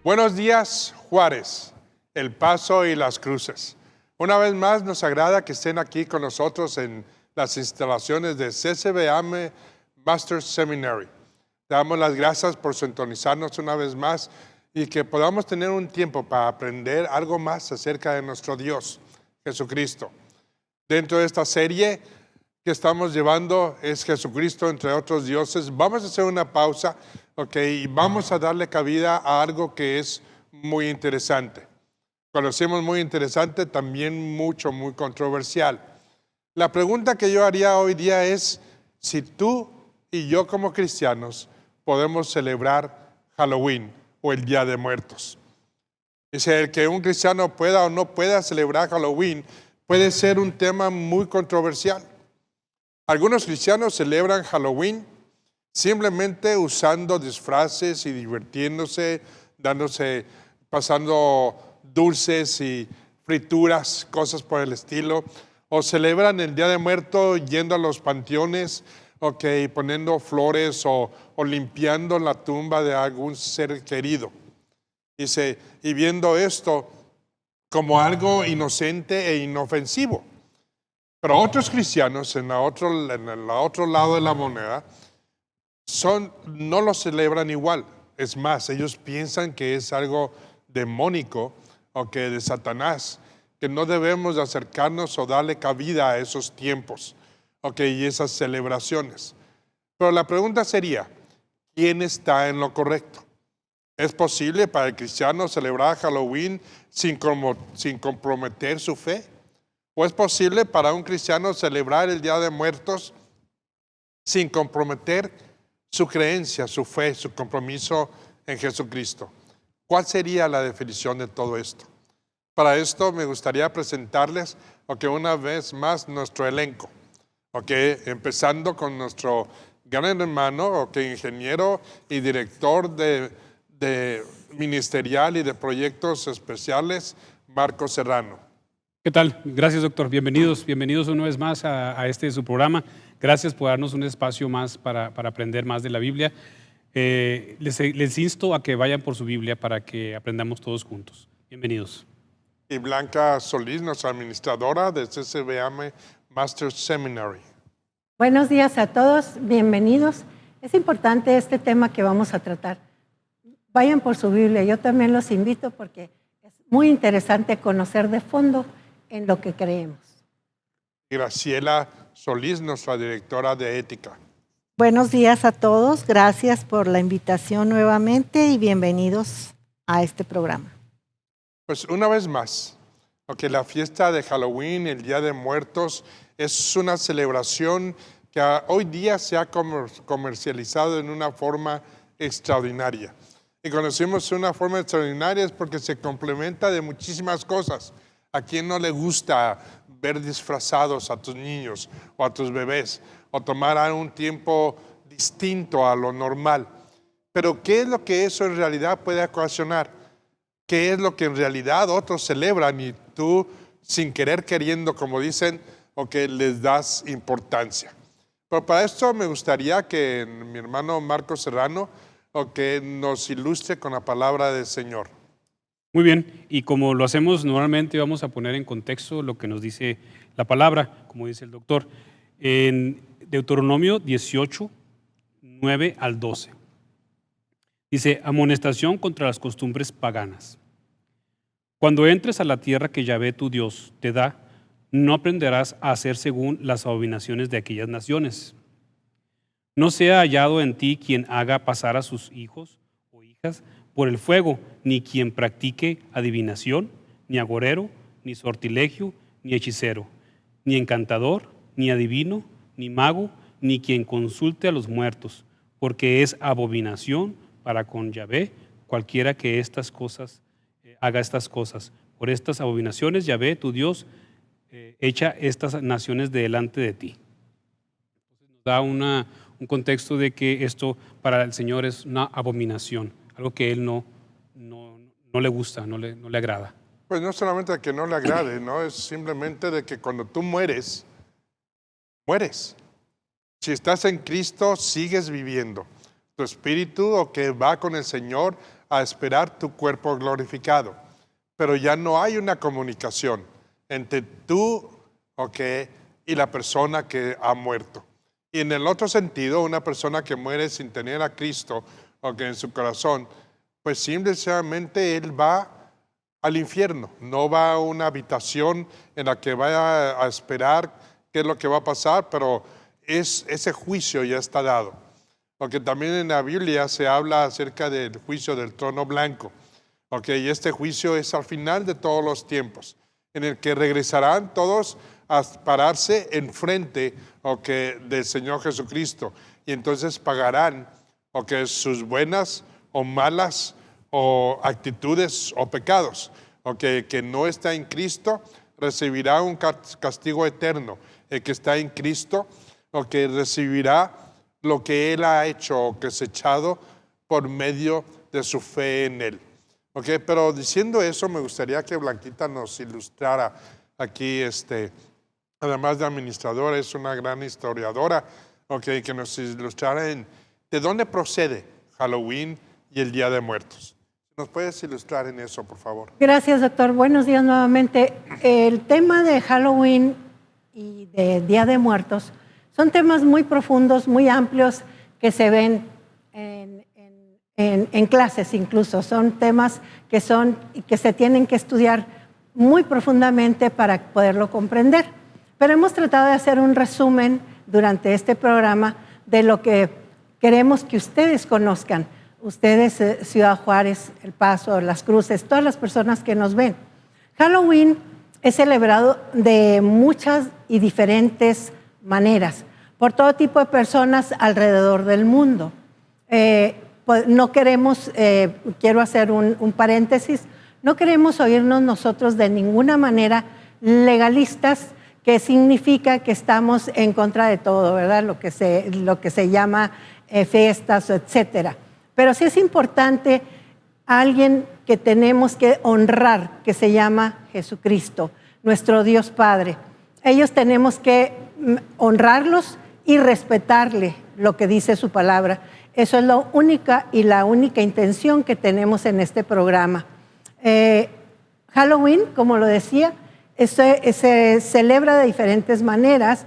Buenos días, Juárez, El Paso y Las Cruces. Una vez más nos agrada que estén aquí con nosotros en las instalaciones de CCBM Master's Seminary. Le damos las gracias por sintonizarnos una vez más y que podamos tener un tiempo para aprender algo más acerca de nuestro Dios, Jesucristo. Dentro de esta serie que estamos llevando es Jesucristo entre otros dioses. Vamos a hacer una pausa, y vamos a darle cabida a algo que es muy interesante. Cuando decimos muy interesante, también muy controversial. La pregunta que yo haría hoy día es si tú y yo como cristianos podemos celebrar Halloween o el Día de Muertos. Dice, el que un cristiano pueda o no pueda celebrar Halloween puede ser un tema muy controversial. Algunos cristianos celebran Halloween simplemente usando disfraces y divirtiéndose, pasando dulces y frituras, cosas por el estilo. O celebran el Día de Muertos yendo a los panteones, poniendo flores o limpiando la tumba de algún ser querido. Y viendo esto como algo inocente e inofensivo. Pero otros cristianos en el otro lado de la moneda no lo celebran igual. Es más, ellos piensan que es algo demónico o que de Satanás, que no debemos de acercarnos o darle cabida a esos tiempos y esas celebraciones. Pero la pregunta sería, ¿quién está en lo correcto? ¿Es posible para el cristiano celebrar Halloween sin comprometer su fe? ¿O es posible para un cristiano celebrar el Día de Muertos sin comprometer su creencia, su fe, su compromiso en Jesucristo? ¿Cuál sería la definición de todo esto? Para esto me gustaría presentarles una vez más nuestro elenco. Empezando con nuestro gran hermano, ingeniero y director de ministerial y de proyectos especiales, Marco Serrano. ¿Qué tal? Gracias, doctor. Bienvenidos una vez más a su programa. Gracias por darnos un espacio más para aprender más de la Biblia. Les insto a que vayan por su Biblia para que aprendamos todos juntos. Bienvenidos. Y Blanca Solís, nuestra administradora de CCBM Master's Seminary. Buenos días a todos, bienvenidos. Es importante este tema que vamos a tratar. Vayan por su Biblia, yo también los invito porque es muy interesante conocer de fondo en lo que creemos. Graciela Solís, nuestra directora de ética. Buenos días a todos, gracias por la invitación nuevamente y bienvenidos a este programa. Pues una vez más, la fiesta de Halloween, el Día de Muertos, es una celebración que hoy día se ha comercializado en una forma extraordinaria. Y cuando decimos una forma extraordinaria es porque se complementa de muchísimas cosas. ¿A quién no le gusta ver disfrazados a tus niños o a tus bebés o tomar un tiempo distinto a lo normal? Pero ¿qué es lo que eso en realidad puede ocasionar? ¿Qué es lo que en realidad otros celebran y tú, sin querer queriendo, como dicen, les das importancia? Pero para esto me gustaría que mi hermano Marco Serrano nos ilustre con la palabra del Señor. Muy bien, y como lo hacemos normalmente, vamos a poner en contexto lo que nos dice la palabra, como dice el doctor, en Deuteronomio 18, 9 al 12. Dice, amonestación contra las costumbres paganas. Cuando entres a la tierra que Yahvé tu Dios te da, no aprenderás a hacer según las abominaciones de aquellas naciones. No sea hallado en ti quien haga pasar a sus hijos o hijas por el fuego, ni quien practique adivinación, ni agorero, ni sortilegio, ni hechicero, ni encantador, ni adivino, ni mago, ni quien consulte a los muertos, porque es abominación para con Yahvé cualquiera que haga estas cosas. Por estas abominaciones Yahvé, tu Dios, echa estas naciones delante de ti. Entonces nos da un contexto de que esto para el Señor es una abominación, algo que Él no le gusta, no le agrada. Pues no solamente que no le agrade, ¿no? Es simplemente de que cuando tú mueres. Si estás en Cristo, sigues viviendo. Tu espíritu va con el Señor a esperar tu cuerpo glorificado. Pero ya no hay una comunicación entre tú, y la persona que ha muerto. Y en el otro sentido, una persona que muere sin tener a Cristo, en su corazón, pues simplemente él va al infierno, no va a una habitación en la que vaya a esperar qué es lo que va a pasar, pero ese juicio ya está dado. Porque también en la Biblia se habla acerca del juicio del trono blanco. Y este juicio es al final de todos los tiempos, en el que regresarán todos a pararse enfrente del Señor Jesucristo. Y entonces pagarán sus buenas o malas o actitudes o pecados. Que no está en Cristo recibirá un castigo eterno. El que está en Cristo recibirá lo que Él ha hecho o cosechado por medio de su fe en Él. Pero diciendo eso, me gustaría que Blanquita nos ilustrara aquí, además de administradora, es una gran historiadora, que nos ilustrara de dónde procede Halloween y el Día de Muertos. ¿Nos puedes ilustrar en eso, por favor? Gracias, doctor. Buenos días nuevamente. El tema de Halloween y de Día de Muertos son temas muy profundos, muy amplios, que se ven en clases incluso. Son temas que se tienen que estudiar muy profundamente para poderlo comprender. Pero hemos tratado de hacer un resumen durante este programa de lo que queremos que ustedes conozcan. Ustedes, Ciudad Juárez, El Paso, Las Cruces, todas las personas que nos ven. Halloween es celebrado de muchas y diferentes maneras por todo tipo de personas alrededor del mundo. No queremos, quiero hacer un paréntesis, no queremos oírnos nosotros de ninguna manera legalistas, que significa que estamos en contra de todo, ¿verdad? Lo que se llama fiestas, etcétera. Pero sí es importante alguien que tenemos que honrar, que se llama Jesucristo, nuestro Dios Padre. Ellos tenemos que honrarlos y respetarle lo que dice su palabra. Eso es la única intención que tenemos en este programa. Halloween, como lo decía, se celebra de diferentes maneras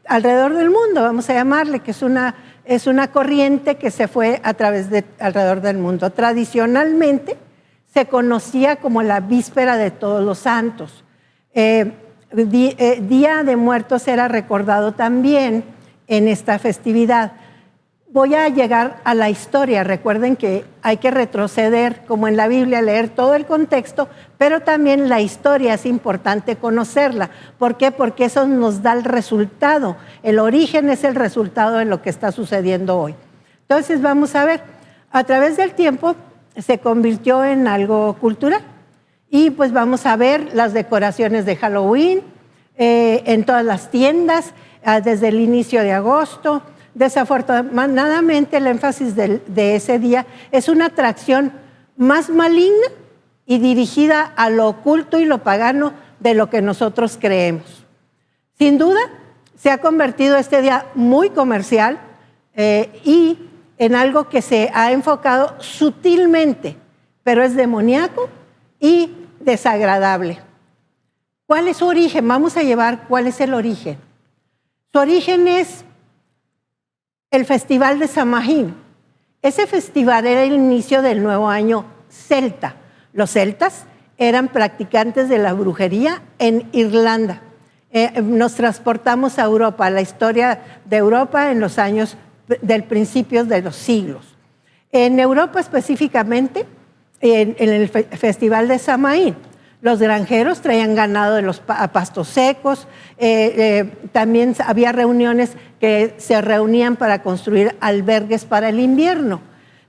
alrededor del mundo, vamos a llamarle, que es una corriente que se fue alrededor del mundo. Tradicionalmente se conocía como la víspera de Todos los Santos. Día de Muertos era recordado también en esta festividad. Voy a llegar a la historia. Recuerden que hay que retroceder, como en la Biblia, leer todo el contexto, pero también la historia es importante conocerla. ¿Por qué? Porque eso nos da el resultado. El origen es el resultado de lo que está sucediendo hoy. Entonces, vamos a ver, a través del tiempo se convirtió en algo cultural. Y pues vamos a ver las decoraciones de Halloween en todas las tiendas, desde el inicio de agosto. Desafortunadamente, el énfasis de ese día es una atracción más maligna y dirigida a lo oculto y lo pagano de lo que nosotros creemos. Sin duda, se ha convertido este día muy comercial y en algo que se ha enfocado sutilmente, pero es demoníaco y desagradable. ¿Cuál es su origen? Vamos a llevar cuál es el origen. Su origen es el Festival de Samhain. Ese festival era el inicio del nuevo año celta. Los celtas eran practicantes de la brujería en Irlanda. Nos transportamos a Europa, a la historia de Europa en los años del principio de los siglos. En Europa específicamente, en el Festival de Samhain, los granjeros traían ganado de los pastos secos, también había reuniones que se reunían para construir albergues para el invierno.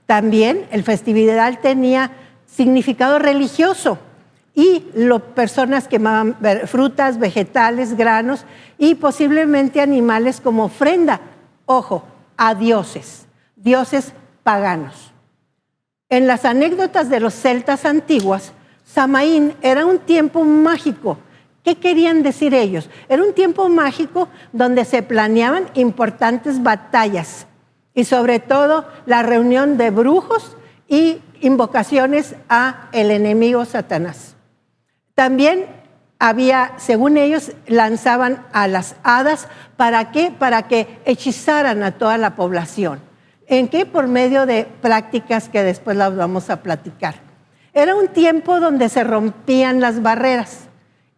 También el festival tenía significado religioso y personas quemaban frutas, vegetales, granos y posiblemente animales como ofrenda, ojo, a dioses paganos. En las anécdotas de los celtas antiguas, Samhain era un tiempo mágico. ¿Qué querían decir ellos? Era un tiempo mágico donde se planeaban importantes batallas y sobre todo la reunión de brujos y invocaciones a el enemigo Satanás. También había, según ellos, lanzaban a las hadas. ¿Para qué? Para que hechizaran a toda la población. ¿En qué? Por medio de prácticas que después las vamos a platicar. Era un tiempo donde se rompían las barreras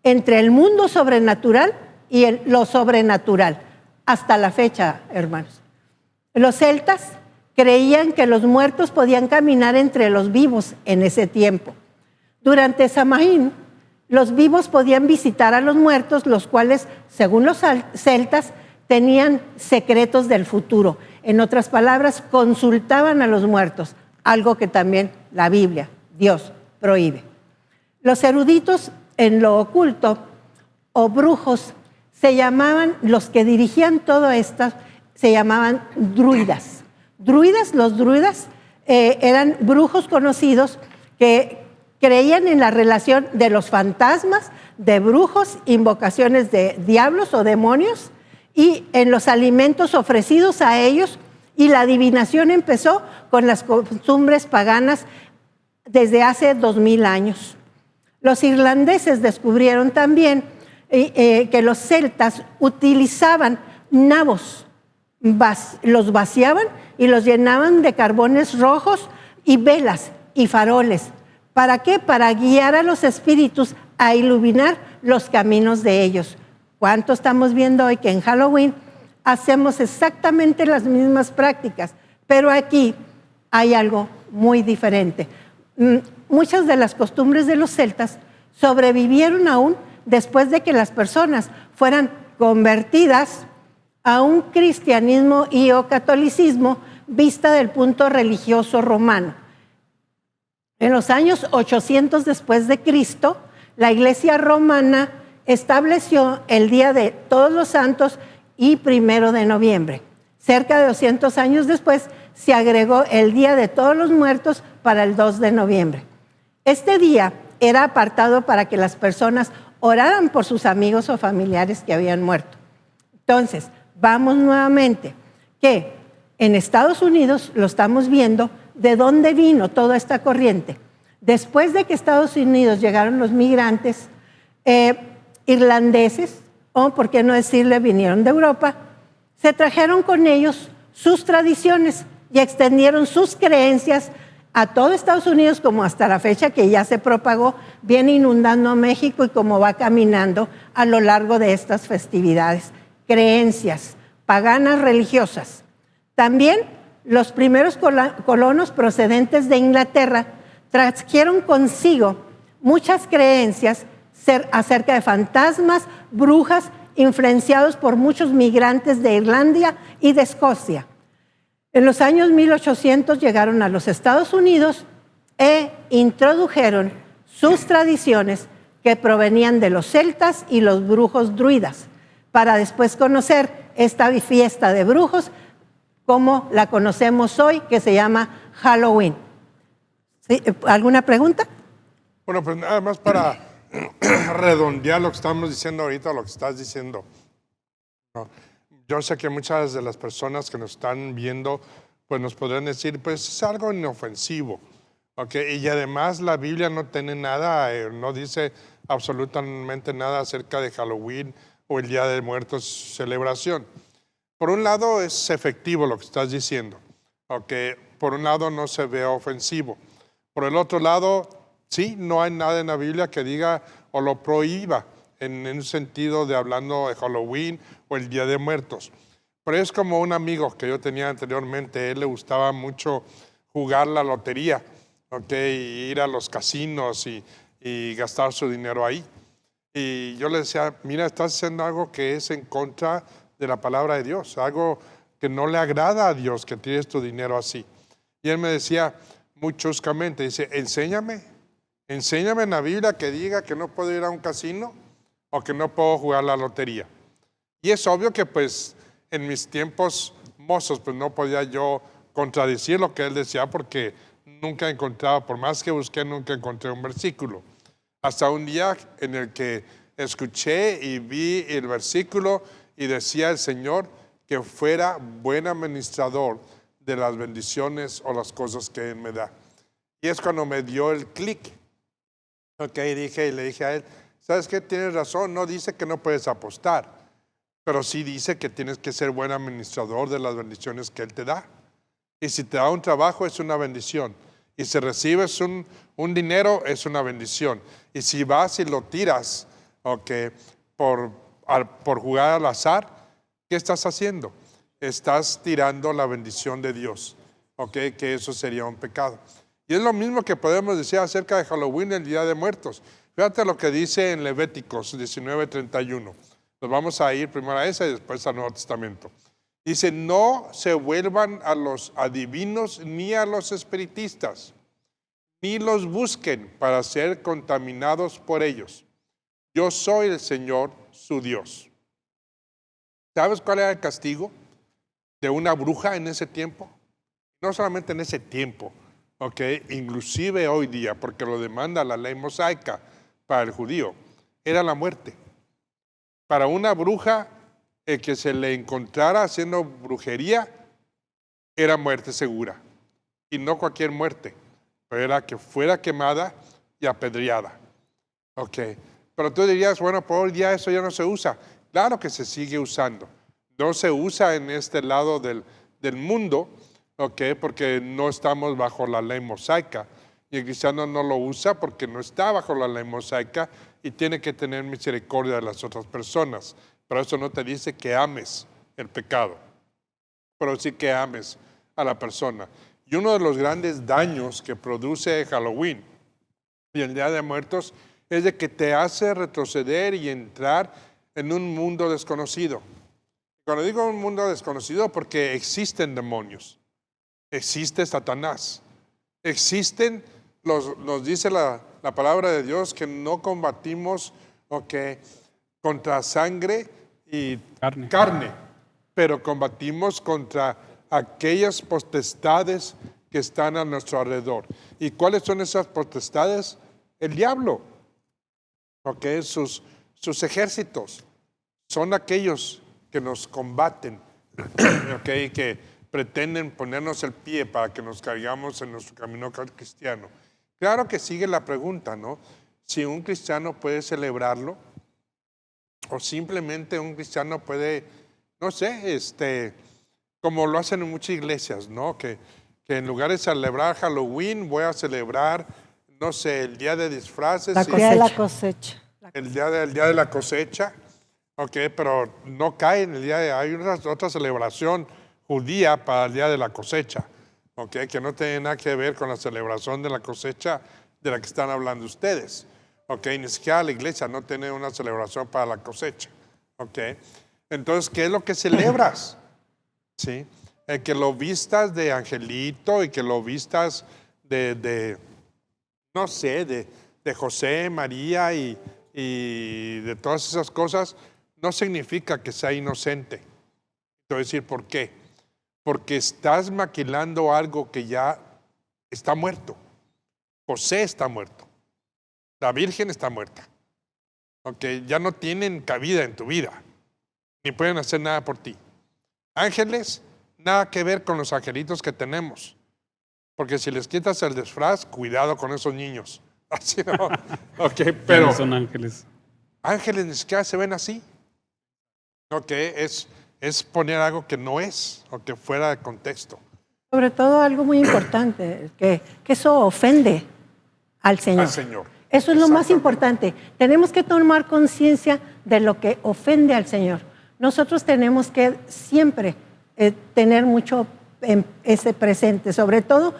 entre el mundo sobrenatural y lo sobrenatural. Hasta la fecha, hermanos. Los celtas creían que los muertos podían caminar entre los vivos en ese tiempo. Durante Samhain, los vivos podían visitar a los muertos, los cuales, según los celtas, tenían secretos del futuro. En otras palabras, consultaban a los muertos, algo que también la Biblia, Dios, prohíbe. Los eruditos en lo oculto o brujos se llamaban, los que dirigían todo esto, se llamaban druidas. Los druidas eran brujos conocidos que creían en la relación de los fantasmas, de brujos, invocaciones de diablos o demonios y en los alimentos ofrecidos a ellos, y la adivinación empezó con las costumbres paganas desde hace 2000 años. Los irlandeses descubrieron también que los celtas utilizaban nabos, los vaciaban y los llenaban de carbones rojos y velas y faroles. ¿Para qué? Para guiar a los espíritus a iluminar los caminos de ellos. ¿Cuánto estamos viendo hoy que en Halloween hacemos exactamente las mismas prácticas? Pero aquí hay algo muy diferente. Muchas de las costumbres de los celtas sobrevivieron aún después de que las personas fueran convertidas a un cristianismo y o catolicismo vista del punto religioso romano. En los años 800 después de Cristo, la Iglesia romana estableció el Día de Todos los Santos y 1 de noviembre. Cerca de 200 años después se agregó el Día de Todos los Muertos para el 2 de noviembre. Este día era apartado para que las personas oraran por sus amigos o familiares que habían muerto. Entonces, vamos nuevamente, que en Estados Unidos lo estamos viendo, ¿de dónde vino toda esta corriente? Después de que a Estados Unidos llegaron los migrantes irlandeses, o por qué no decirle, vinieron de Europa, se trajeron con ellos sus tradiciones y extendieron sus creencias a todo Estados Unidos, como hasta la fecha que ya se propagó, viene inundando a México y como va caminando a lo largo de estas festividades. Creencias paganas religiosas. También los primeros colonos procedentes de Inglaterra trajeron consigo muchas creencias acerca de fantasmas, brujas, influenciados por muchos migrantes de Irlanda y de Escocia. En los años 1800 llegaron a los Estados Unidos e introdujeron sus tradiciones que provenían de los celtas y los brujos druidas, para después conocer esta fiesta de brujos como la conocemos hoy, que se llama Halloween. ¿Sí? ¿Alguna pregunta? Bueno, pues nada más para redondear lo que estamos diciendo ahorita, lo que estás diciendo. No, yo sé que muchas de las personas que nos están viendo, pues nos podrían decir, pues es algo inofensivo. ¿Okay? Y además la Biblia no tiene nada, no dice absolutamente nada acerca de Halloween o el Día de Muertos celebración. Por un lado es efectivo lo que estás diciendo, okay. Por un lado no se ve ofensivo. Por el otro lado, sí, no hay nada en la Biblia que diga o lo prohíba en un sentido de hablando de Halloween o el Día de Muertos. Pero es como un amigo que yo tenía anteriormente, él le gustaba mucho jugar la lotería, okay, y ir a los casinos y gastar su dinero ahí. Y yo le decía, mira, estás haciendo algo que es en contra de la palabra de Dios, algo que no le agrada a Dios, que tienes tu dinero así. Y él me decía muy chuscamente, dice, enséñame en la Biblia que diga que no puedo ir a un casino o que no puedo jugar la lotería. Y es obvio que pues en mis tiempos mozos pues no podía yo contradecir lo que él decía porque nunca encontraba, por más que busqué, nunca encontré un versículo. Hasta un día en el que escuché y vi el versículo y decía el Señor que fuera buen administrador de las bendiciones o las cosas que Él me da. Y es cuando me dio el clic. Ok, le dije a él, ¿sabes qué? Tienes razón, no dice que no puedes apostar, pero sí dice que tienes que ser buen administrador de las bendiciones que Él te da. Y si te da un trabajo es una bendición. Y si recibes un dinero es una bendición. Y si vas y lo tiras, okay, por jugar al azar, ¿qué estás haciendo? Estás tirando la bendición de Dios. Okay, que eso sería un pecado. Y es lo mismo que podemos decir acerca de Halloween, el Día de Muertos. Fíjate lo que dice en Levíticos 19:31. Nos vamos a ir primero a esa y después al Nuevo Testamento. Dice, no se vuelvan a los adivinos ni a los espiritistas, ni los busquen para ser contaminados por ellos. Yo soy el Señor, su Dios. ¿Sabes cuál era el castigo de una bruja en ese tiempo? No solamente en ese tiempo, inclusive hoy día, porque lo demanda la ley mosaica para el judío, era la muerte. Para una bruja, el que se le encontrara haciendo brujería era muerte segura. Y no cualquier muerte, pero era que fuera quemada y apedreada. Pero tú dirías, bueno, por hoy día eso ya no se usa. Claro que se sigue usando. No se usa en este lado del mundo, porque no estamos bajo la ley mosaica. Y el cristiano no lo usa porque no está bajo la ley mosaica y tiene que tener misericordia de las otras personas. Pero eso no te dice que ames el pecado, pero sí que ames a la persona. Y uno de los grandes daños que produce Halloween y el Día de Muertos es de que te hace retroceder y entrar en un mundo desconocido. Cuando digo un mundo desconocido, porque existen demonios, existe Satanás, existen, nos dice la palabra de Dios que no combatimos contra sangre y carne, pero combatimos contra aquellas potestades que están a nuestro alrededor. ¿Y cuáles son esas potestades? El diablo, sus ejércitos son aquellos que nos combaten, que pretenden ponernos el pie para que nos caigamos en nuestro camino cristiano. Claro que sigue la pregunta, ¿no? Si un cristiano puede celebrarlo, o simplemente un cristiano puede, no sé, como lo hacen en muchas iglesias, ¿no? Que en lugar de celebrar Halloween, voy a celebrar, no sé, el día de disfraces. El día de la cosecha. El día de la cosecha, pero no cae en el día de, hay otra celebración judía para el día de la cosecha, que no tiene nada que ver con la celebración de la cosecha de la que están hablando ustedes. Ni siquiera la iglesia no tiene una celebración para la cosecha. Entonces, ¿qué es lo que celebras? ¿Sí? El que lo vistas de angelito y que lo vistas no sé, de José, María y de todas esas cosas, no significa que sea inocente. Te voy a decir por qué. Porque estás maquilando algo que ya está muerto. José está muerto. La Virgen está muerta. Ya no tienen cabida en tu vida, ni pueden hacer nada por ti. Ángeles, nada que ver con los angelitos que tenemos, porque si les quitas el disfraz, cuidado con esos niños. Así no. Pero son ángeles. Ángeles ni siquiera se ven así. Es poner algo que no es, fuera de contexto. Sobre todo algo muy importante, que eso ofende al Señor. Al Señor. Eso es lo más importante. Tenemos que tomar conciencia de lo que ofende al Señor. Nosotros tenemos que siempre tener mucho ese presente. Sobre todo,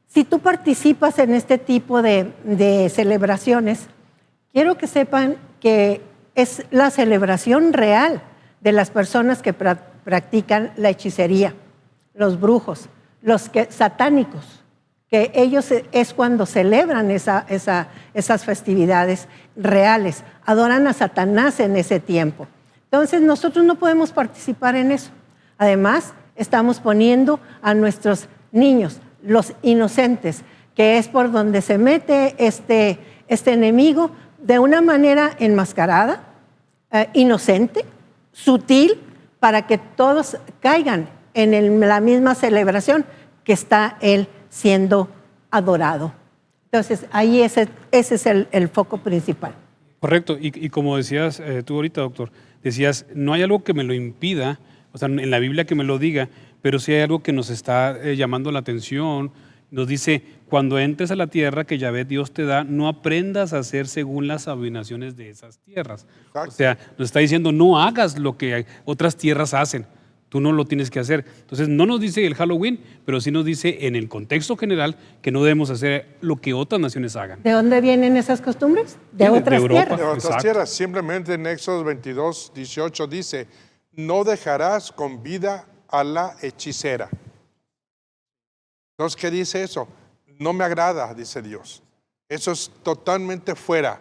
si tú participas en este tipo de celebraciones, quiero que sepan que es la celebración real de las personas que practican la hechicería, los brujos, los satánicos, que ellos es cuando celebran esas festividades reales, adoran a Satanás en ese tiempo. Entonces nosotros no podemos participar en eso. Además, estamos poniendo a nuestros niños, los inocentes, que es por donde se mete este enemigo de una manera enmascarada, inocente, sutil, para que todos caigan en la misma celebración que está él siendo adorado Entonces, ahí ese es el foco principal. Correcto, y como decías tú ahorita, doctor, decías, no hay algo que me lo impida, o sea, en la Biblia que me lo diga, pero sí hay algo que nos está llamando la atención. Nos dice, cuando entres a la tierra que Yahvé Dios te da, no aprendas a hacer según las abominaciones de esas tierras. Exacto. O sea, nos está diciendo, no hagas lo que otras tierras hacen. Tú no lo tienes que hacer. Entonces, no nos dice el Halloween, pero sí nos dice en el contexto general que no debemos hacer lo que otras naciones hagan. ¿De dónde vienen esas costumbres? De Sí, de otras Europa. tierras. De otras Exacto. tierras. Simplemente en Éxodo 22, 18 dice, no dejarás con vida a la hechicera. Entonces, ¿qué dice eso? No me agrada, dice Dios. Eso es totalmente fuera,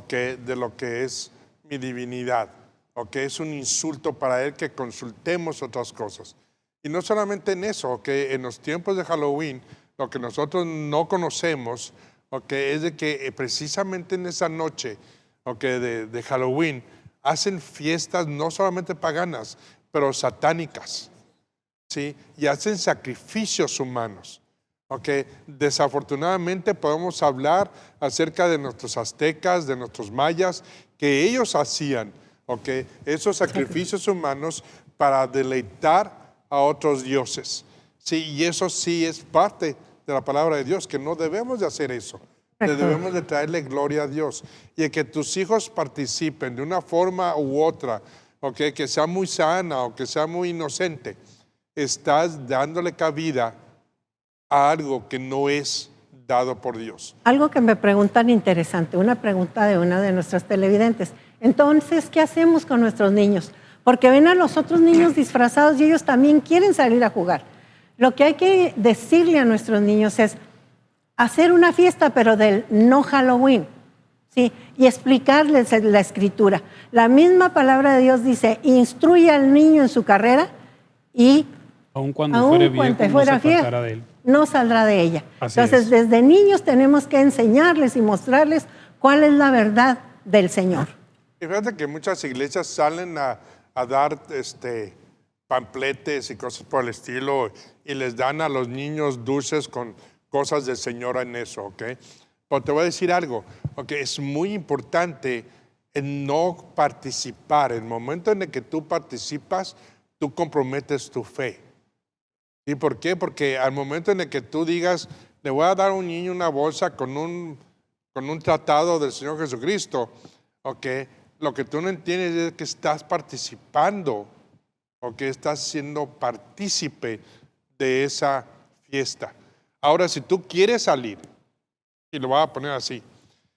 de lo que es mi divinidad. Es un insulto para Él que consultemos otras cosas. Y no solamente en eso, en los tiempos de Halloween, lo que nosotros no conocemos, es de que precisamente en esa noche de Halloween hacen fiestas no solamente paganas, pero satánicas, ¿sí? Y hacen sacrificios humanos. Desafortunadamente podemos hablar acerca de nuestros aztecas, de nuestros mayas, que ellos hacían esos sacrificios humanos para deleitar a otros dioses. Sí, y eso sí es parte de la palabra de Dios, que no debemos de hacer eso. Debemos de traerle gloria a Dios. Y el que tus hijos participen de una forma u otra, que sea muy sana o que sea muy inocente, estás dándole cabida a algo que no es dado por Dios. Algo que me preguntan interesante, una pregunta de una de nuestras televidentes. Entonces, ¿qué hacemos con nuestros niños? Porque ven a los otros niños disfrazados y ellos también quieren salir a jugar. Lo que hay que decirle a nuestros niños es hacer una fiesta, pero del no Halloween, ¿sí? Y explicarles la Escritura. La misma palabra de Dios dice, instruye al niño en su carrera y Aun cuando fuere viejo, no se apartará de él. No saldrá de ella. Así Entonces, es. desde niños tenemos que enseñarles y mostrarles cuál es la verdad del Señor. Y fíjate que muchas iglesias salen a dar pampletes y cosas por el estilo y les dan a los niños dulces con cosas del Señor en eso, Pero te voy a decir algo, es muy importante en no participar. El momento en el que tú participas, tú comprometes tu fe. ¿Y por qué? Porque al momento en el que tú digas, le voy a dar a un niño una bolsa con un tratado del Señor Jesucristo, lo que tú no entiendes es que estás participando, estás siendo partícipe de esa fiesta. Ahora, si tú quieres salir, y lo voy a poner así,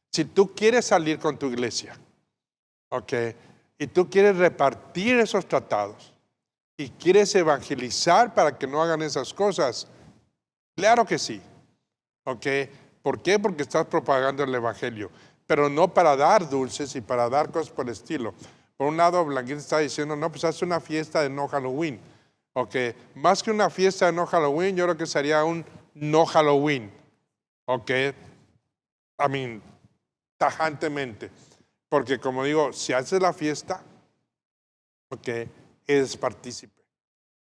si tú quieres salir con tu iglesia, y tú quieres repartir esos tratados, y quieres evangelizar para que no hagan esas cosas, claro que sí. ¿Por qué? Porque estás propagando el evangelio, pero no para dar dulces y para dar cosas por el estilo. Por un lado, Blanquita está diciendo, no, pues haz una fiesta de no Halloween. Más que una fiesta de no Halloween, yo creo que sería un no Halloween. Tajantemente. Porque como digo, si haces la fiesta, eres partícipe.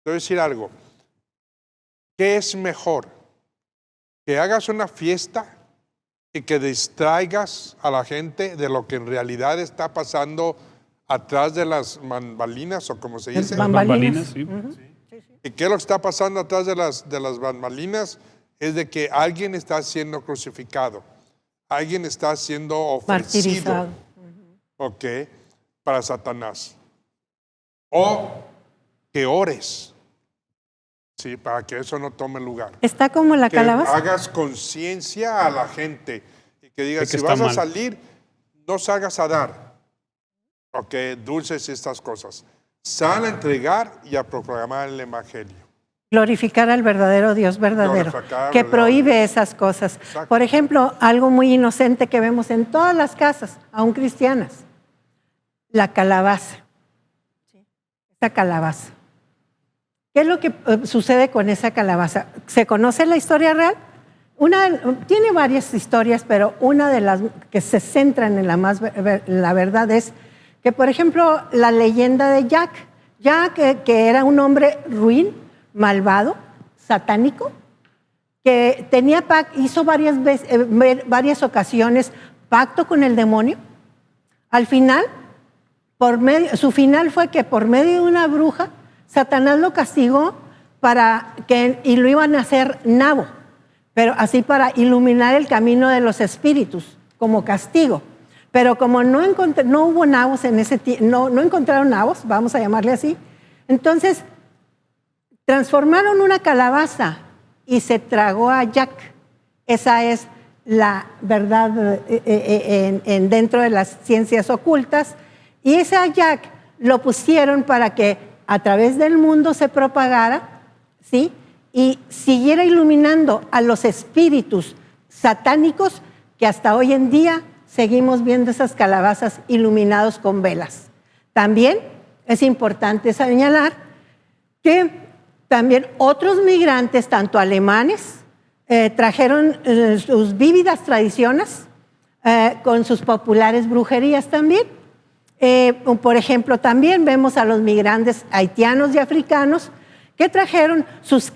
Te voy a decir algo. ¿Qué es mejor? Que hagas una fiesta y que distraigas a la gente de lo que en realidad está pasando atrás de las bambalinas, o como se dice. Bambalinas, sí. ¿Y qué es lo que está pasando atrás de las bambalinas? Es de que alguien está siendo crucificado. Alguien está siendo ofrecido. Martirizado. Para Satanás. O que ores. Sí, para que eso no tome lugar. Está como la Que calabaza. hagas conciencia a la gente y que digas, que si está vas a mal. salir, no salgas a dar, dulces y estas cosas. Sal a entregar y a proclamar el evangelio. Glorificar al verdadero Dios verdadero, Glorificar al que verdadero prohíbe Dios. esas cosas. Exacto. Por ejemplo, algo muy inocente que vemos en todas las casas, aún cristianas, la calabaza. Esa calabaza. ¿Qué es lo que sucede con esa calabaza? ¿Se conoce la historia real? Tiene varias historias, pero una de las que se centran en la verdad es que, por ejemplo, la leyenda de Jack. Jack, que era un hombre ruin, malvado, satánico, que hizo varias ocasiones pacto con el demonio. Al final, su final fue que por medio de una bruja, Satanás lo castigó y lo iban a hacer nabo, pero así para iluminar el camino de los espíritus, como castigo. Pero como no hubo nabos en ese tiempo, no encontraron nabos, vamos a llamarle así, entonces transformaron una calabaza y se tragó a Jack. Esa es la verdad dentro de las ciencias ocultas. Y ese a Jack lo pusieron para que a través del mundo se propagara, ¿sí? Y siguiera iluminando a los espíritus satánicos que hasta hoy en día seguimos viendo esas calabazas iluminados con velas. También es importante señalar que también otros migrantes, tanto alemanes, trajeron sus vívidas tradiciones con sus populares brujerías también. Por ejemplo, también vemos a los migrantes haitianos y africanos que trajeron sus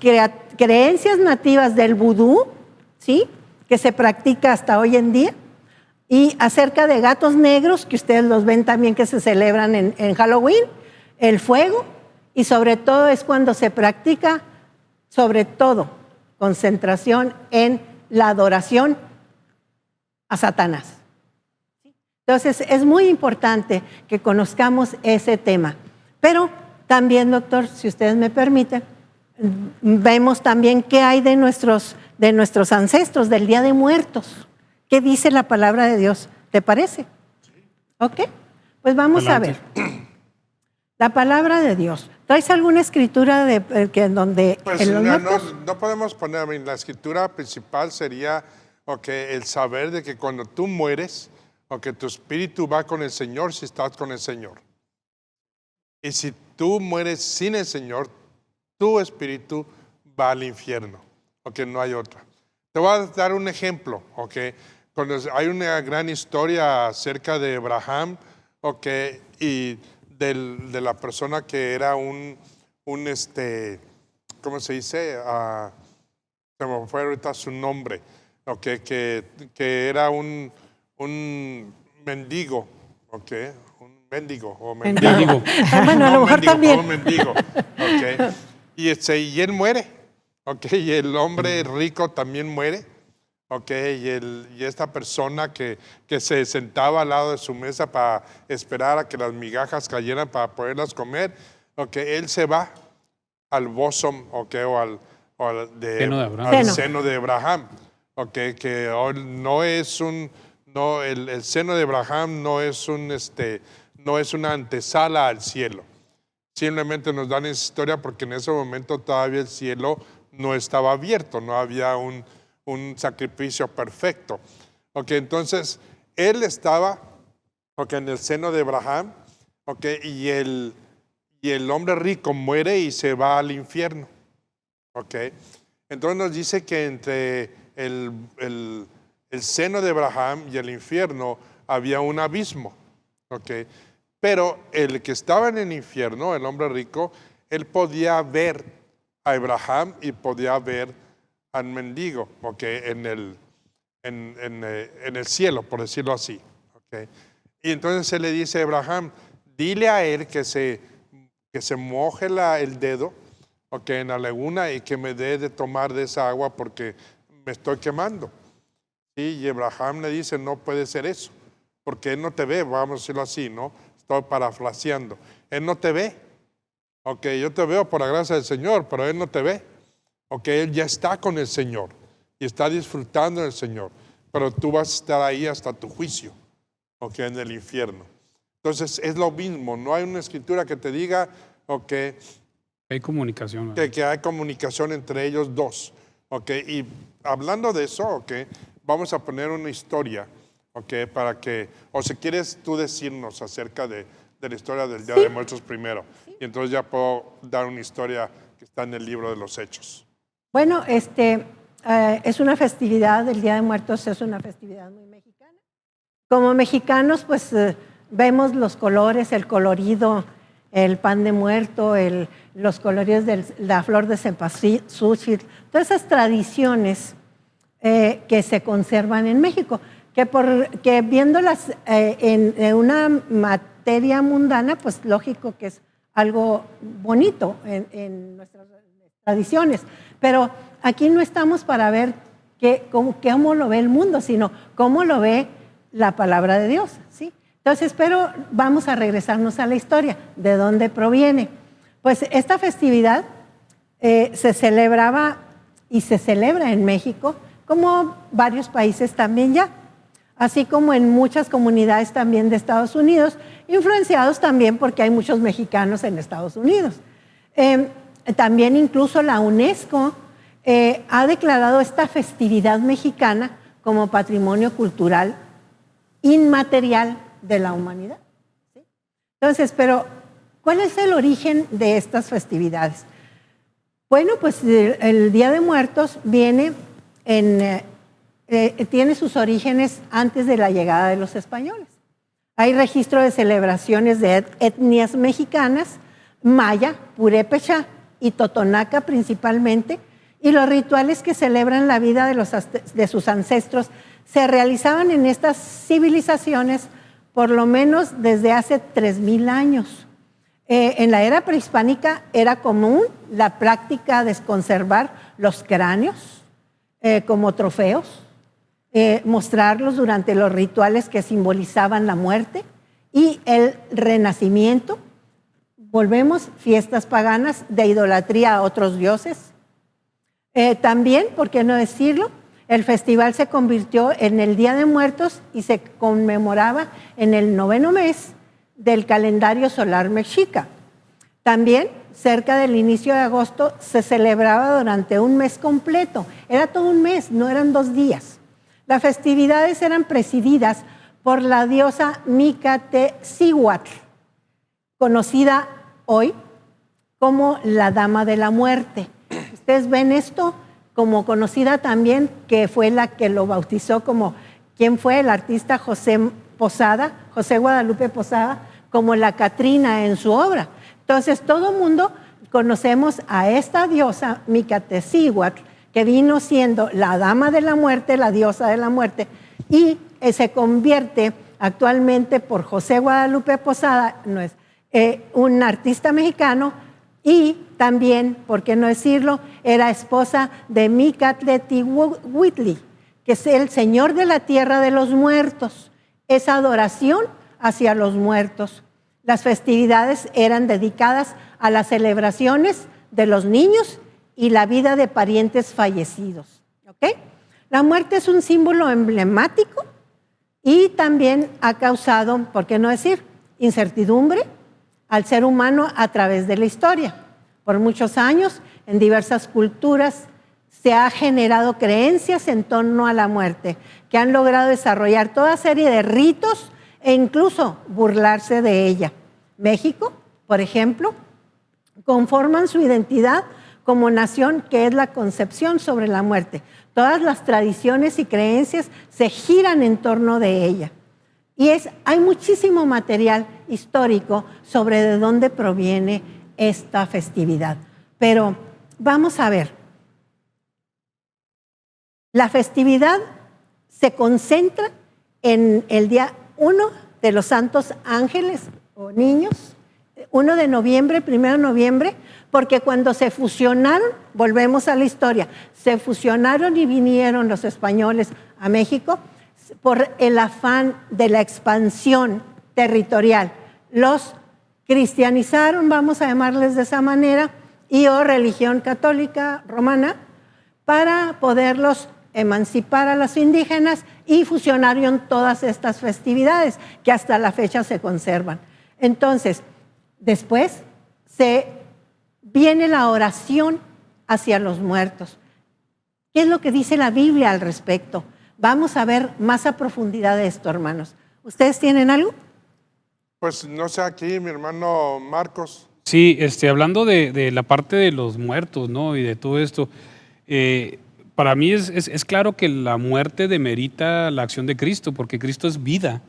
creencias nativas del vudú, ¿sí? Que se practica hasta hoy en día, y acerca de gatos negros, que ustedes los ven también que se celebran en Halloween, el fuego, y sobre todo es cuando se practica, sobre todo, concentración en la adoración a Satanás. Entonces, es muy importante que conozcamos ese tema. Pero también, doctor, si ustedes me permiten, vemos también qué hay de nuestros ancestros, del Día de Muertos. ¿Qué dice la palabra de Dios? ¿Te parece? Sí. ¿Ok? Pues vamos adelante. A ver. La palabra de Dios. ¿Traes alguna escritura donde pues en los muertos? No podemos poner, la escritura principal sería el saber de que cuando tú mueres, tu espíritu va con el Señor si estás con el Señor. Y si tú mueres sin el Señor, tu espíritu va al infierno. No hay otra. Te voy a dar un ejemplo. Cuando hay una gran historia acerca de Abraham y de la persona que era ¿cómo se dice? Se me fue ahorita su nombre. Que era un mendigo, un mendigo o mendigo. Bueno, a lo mejor también. Un mendigo, y él muere, y el hombre rico también muere, y esta persona que se sentaba al lado de su mesa para esperar a que las migajas cayeran para poderlas comer, él se va al bosom, al seno de Abraham, que no es el seno de Abraham no es una antesala al cielo. Simplemente nos dan esa historia porque en ese momento todavía el cielo no estaba abierto, no había un sacrificio perfecto. Entonces, él estaba en el seno de Abraham, y el hombre rico muere y se va al infierno. Entonces nos dice que entre el seno de Abraham y el infierno había un abismo. Pero el que estaba en el infierno, el hombre rico, él podía ver a Abraham y podía ver al mendigo, en el cielo, por decirlo así. Y entonces se le dice a Abraham, dile a él que se moje el dedo en la laguna y que me dé de tomar de esa agua porque me estoy quemando. ¿Sí? Y Abraham le dice, no puede ser eso, porque él no te ve, vamos a decirlo así, ¿no? Estoy parafraseando. Él no te ve. Yo te veo por la gracia del Señor, pero él no te ve. Él ya está con el Señor y está disfrutando del Señor, pero tú vas a estar ahí hasta tu juicio, en el infierno. Entonces es lo mismo, no hay una escritura que te diga hay comunicación. Que hay comunicación entre ellos dos. Y hablando de eso, vamos a poner una historia, para que, o si quieres tú decirnos acerca de la historia del Día de Muertos primero, y entonces ya puedo dar una historia que está en el libro de los Hechos. Bueno, es una festividad, el Día de Muertos es una festividad muy mexicana. Como mexicanos, pues vemos los colores, el colorido el pan de muerto, los colores de la flor de cempasúchil, todas esas tradiciones que se conservan en México, que viéndolas en una materia mundana, pues lógico que es algo bonito en nuestras tradiciones, pero aquí no estamos para ver cómo lo ve el mundo, sino cómo lo ve la palabra de Dios, ¿sí? Entonces, pero vamos a regresarnos a la historia, de dónde proviene. Pues esta festividad se celebraba y se celebra en México, como varios países también ya, así como en muchas comunidades también de Estados Unidos, influenciados también porque hay muchos mexicanos en Estados Unidos. También incluso la UNESCO ha declarado esta festividad mexicana como patrimonio cultural inmaterial de la humanidad, ¿sí? Entonces, pero ¿cuál es el origen de estas festividades? Bueno, pues el Día de Muertos viene tiene sus orígenes antes de la llegada de los españoles. Hay registro de celebraciones de etnias mexicanas, maya, purépecha y totonaca principalmente, y los rituales que celebran la vida de sus ancestros se realizaban en estas civilizaciones por lo menos desde hace 3,000 años. En la era prehispánica era común la práctica de conservar los cráneos como trofeos, mostrarlos durante los rituales que simbolizaban la muerte y el renacimiento. Volvemos, fiestas paganas de idolatría a otros dioses. También, ¿por qué no decirlo? El festival se convirtió en el Día de Muertos y se conmemoraba en el 9º mes del calendario solar mexica. También, cerca del inicio de agosto, se celebraba durante un mes completo. Era todo un mes, no eran 2 días. Las festividades eran presididas por la diosa Micatecíhuatl, conocida hoy como la Dama de la Muerte. Ustedes ven esto como conocida también, que fue la que lo bautizó como, ¿quién fue? El artista José Guadalupe Posada, como la Catrina en su obra. Entonces, todo mundo conocemos a esta diosa Micatecíhuatl, que vino siendo la Dama de la Muerte, la diosa de la muerte, y se convierte actualmente por José Guadalupe Posada, un artista mexicano, y también, por qué no decirlo, era esposa de Micatlechihuitli, que es el señor de la tierra de los muertos. Es adoración hacia los muertos. Las festividades eran dedicadas a las celebraciones de los niños y la vida de parientes fallecidos. ¿Okay? La muerte es un símbolo emblemático y también ha causado, por qué no decir, incertidumbre al ser humano a través de la historia. Por muchos años, en diversas culturas, se ha generado creencias en torno a la muerte, que han logrado desarrollar toda serie de ritos e incluso burlarse de ella. México, por ejemplo, conforman su identidad como nación, que es la concepción sobre la muerte. Todas las tradiciones y creencias se giran en torno de ella. Y hay muchísimo material histórico sobre de dónde proviene esta festividad. Pero vamos a ver. La festividad se concentra en el día 1 de los Santos Ángeles o Niños, 1 de noviembre, 1 de noviembre, porque cuando se fusionaron, volvemos a la historia, se fusionaron y vinieron los españoles a México por el afán de la expansión territorial. Los cristianizaron, vamos a llamarles de esa manera, o religión católica romana, para poderlos emancipar a los indígenas, y fusionaron todas estas festividades que hasta la fecha se conservan. Entonces, después viene la oración hacia los muertos. ¿Qué es lo que dice la Biblia al respecto? Vamos a ver más a profundidad de esto, hermanos. ¿Ustedes tienen algo? Pues no sé, aquí mi hermano Marcos. Sí, hablando de la parte de los muertos, ¿no? Y de todo esto, para mí es claro que la muerte demerita la acción de Cristo, porque Cristo es vida.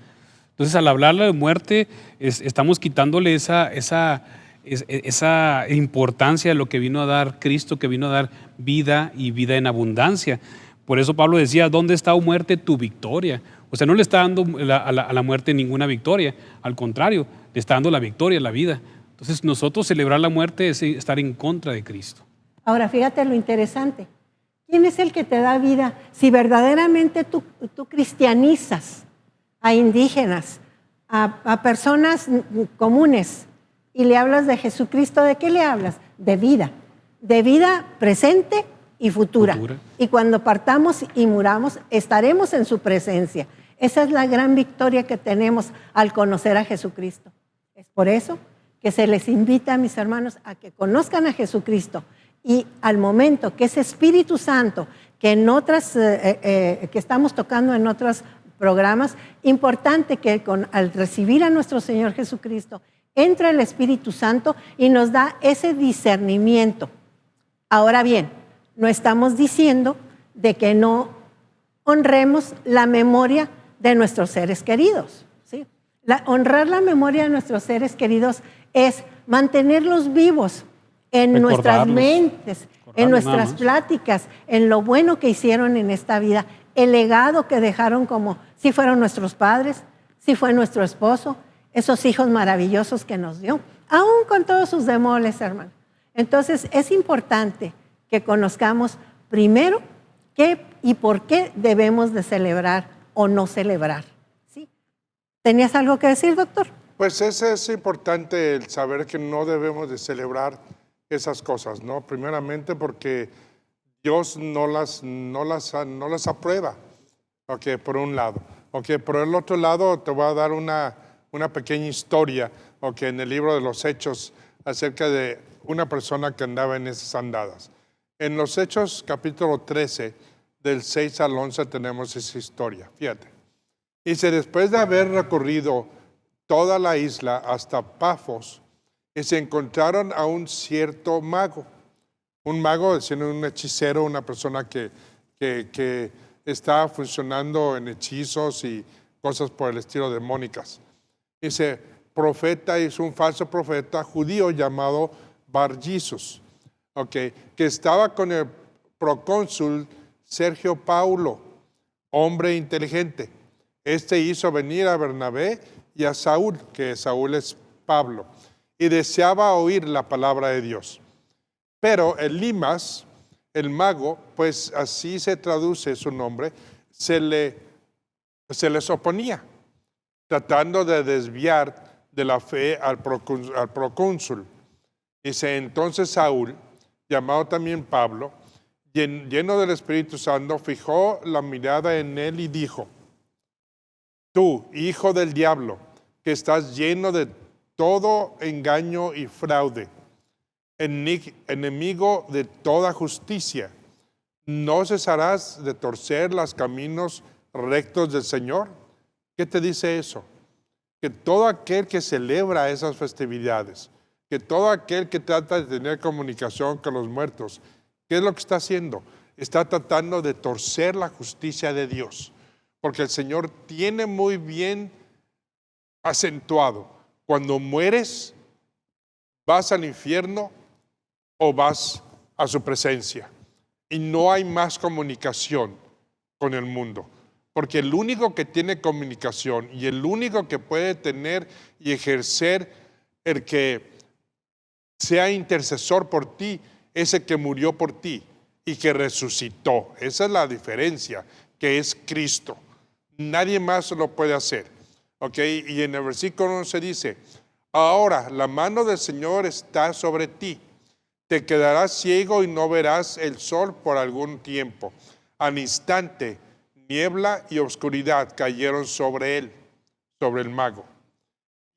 Entonces, al hablarle de muerte, estamos quitándole esa esa importancia de lo que vino a dar Cristo, que vino a dar vida y vida en abundancia. Por eso Pablo decía, ¿dónde está, oh muerte, tu victoria? O sea, no le está dando a la muerte ninguna victoria, al contrario, le está dando la victoria, la vida. Entonces, nosotros celebrar la muerte es estar en contra de Cristo. Ahora, fíjate lo interesante. ¿Quién es el que te da vida? Si verdaderamente tú cristianizas a indígenas, a personas comunes, y le hablas de Jesucristo, ¿de qué le hablas? De vida presente y futura. Y cuando partamos y muramos, estaremos en su presencia. Esa es la gran victoria que tenemos al conocer a Jesucristo. Es por eso que se les invita, mis hermanos, a que conozcan a Jesucristo. Y al momento que ese Espíritu Santo, que que estamos tocando en otros programas, importante que al recibir a nuestro Señor Jesucristo, entra el Espíritu Santo y nos da ese discernimiento. Ahora bien, no estamos diciendo de que no honremos la memoria de nuestros seres queridos, ¿sí? Honrar la memoria de nuestros seres queridos es mantenerlos vivos en nuestras mentes, en nuestras pláticas, en lo bueno que hicieron en esta vida, el legado que dejaron, como si fueron nuestros padres, si fue nuestro esposo, esos hijos maravillosos que nos dio, aún con todos sus demoles, hermano. Entonces, es importante que conozcamos primero qué y por qué debemos de celebrar o no celebrar, ¿sí? ¿Tenías algo que decir, doctor? Pues es importante el saber que no debemos de celebrar esas cosas, ¿no? Primeramente porque Dios no las aprueba, okay, por un lado. Okay, por el otro lado, te voy a dar una pequeña historia, okay, en el libro de los Hechos, acerca de una persona que andaba en esas andadas. En los Hechos, capítulo 13, del 6 al 11, tenemos esa historia. Fíjate. Dice, después de haber recorrido toda la isla hasta Pafos, y se encontraron a un cierto mago. Un mago, es decir, un hechicero, una persona que está funcionando en hechizos y cosas por el estilo demónicas. Dice, profeta, es un falso profeta judío llamado Bar-Jesus, okay, que estaba con el procónsul Sergio Paulo, hombre inteligente. Este hizo venir a Bernabé y a Saúl, que Saúl es Pablo, y deseaba oír la palabra de Dios. Pero Elimas, el mago, pues así se traduce su nombre, se les oponía, tratando de desviar de la fe al procónsul. Dice, entonces Saúl, llamado también Pablo, lleno del Espíritu Santo, fijó la mirada en él y dijo, tú, hijo del diablo, que estás lleno de todo engaño y fraude, enemigo de toda justicia, ¿no cesarás de torcer los caminos rectos del Señor? ¿Qué te dice eso? Que todo aquel que celebra esas festividades, que todo aquel que trata de tener comunicación con los muertos, ¿qué es lo que está haciendo? Está tratando de torcer la justicia de Dios, porque el Señor tiene muy bien acentuado, cuando mueres, vas al infierno o vas a su presencia. Y no hay más comunicación con el mundo. Porque el único que tiene comunicación y el único que puede tener y ejercer el que sea intercesor por ti, es el que murió por ti y que resucitó. Esa es la diferencia, que es Cristo. Nadie más lo puede hacer. Okay, y en el versículo 11 dice, ahora la mano del Señor está sobre ti, te quedarás ciego y no verás el sol por algún tiempo. Al instante, niebla y oscuridad cayeron sobre él, sobre el mago,